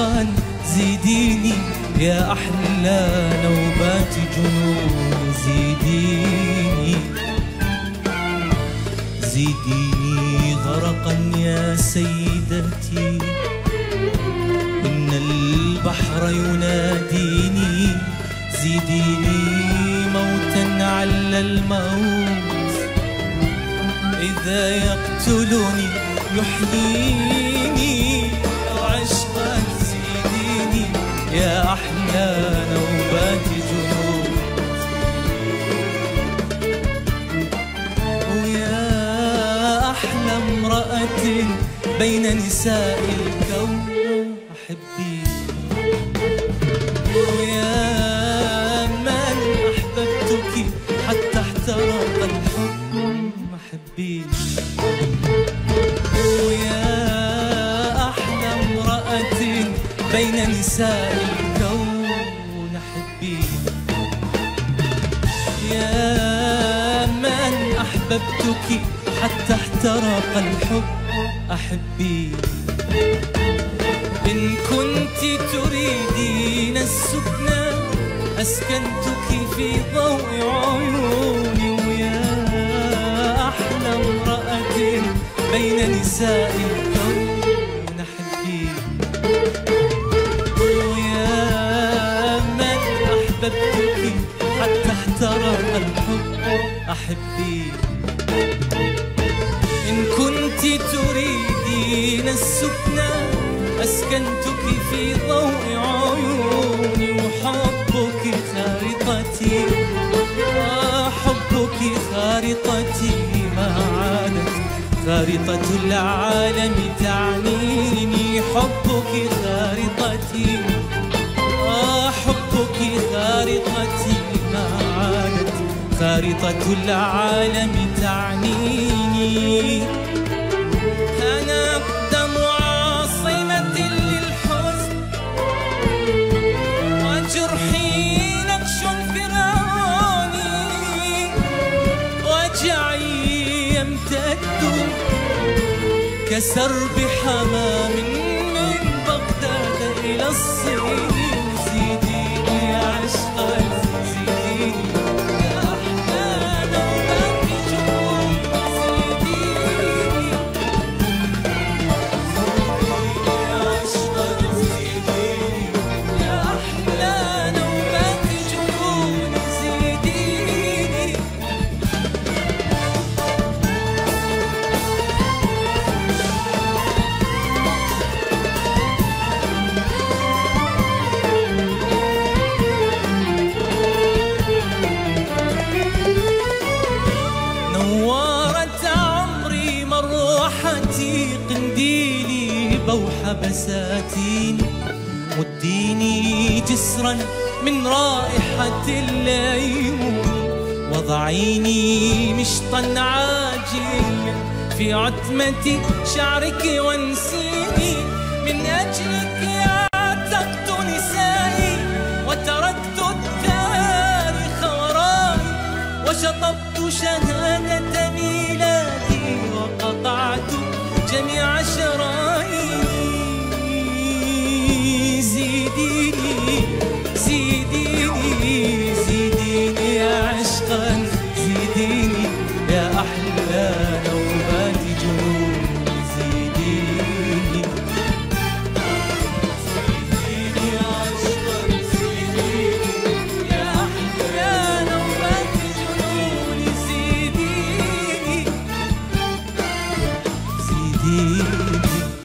عشقا زيديني يا أحلى نوبات جنون، زيديني زيديني غرقا يا سيدتي، إن البحر يناديني، زيديني موتا على الموت، إذا يقتلني يحييني عشقا زيديني يا أحلى نوبات جنون. ويا أحلى امرأة بين نساء الكون أحبي، ويا من أحببتك حتى احترق الحب أحبي، ويا أحلى امرأة بين نساء الكون أحبي، يا من أحببتك حتى احترق الحب أحبي. إن كنت تريدين السكنى أسكنتك في ضوء عيوني، ويا أحلى امرأة بين نساء الكون أحبي، ويا من أحببتك حتى احترق الحب أحبي. إن كنت تريدين السكنى أسكنتك في ضوء عيوني، وحبك خارطتي، حبك خارطتي ما عادت خارطة العالم تعنيني، حبك خارطتي، حبك خارطتي ما عادت خارطة العالم تعنيني. أنا أقدم عاصمة للحزن وجرحي نكش فرعوني، وجعي يمتد كسرب حمام من بغداد إلى الصين، زيديني يا عشقا زيديني يا أحلى نوبات جنون، زيديني يا عشقا زيديني يا أحلى نوبات جنون، زيديني. نورت عمري مروحتي، قنديلي بوح بساتين، مديني جسرا من رائحة الليمون، وضعيني مشطا عاجل في عتمة شعرك وانسيني، من أجلك عتقت نسائي وتركت التاريخ ورائي، وشطبت شهادة ميلادي وقطعت جميع شرائعي.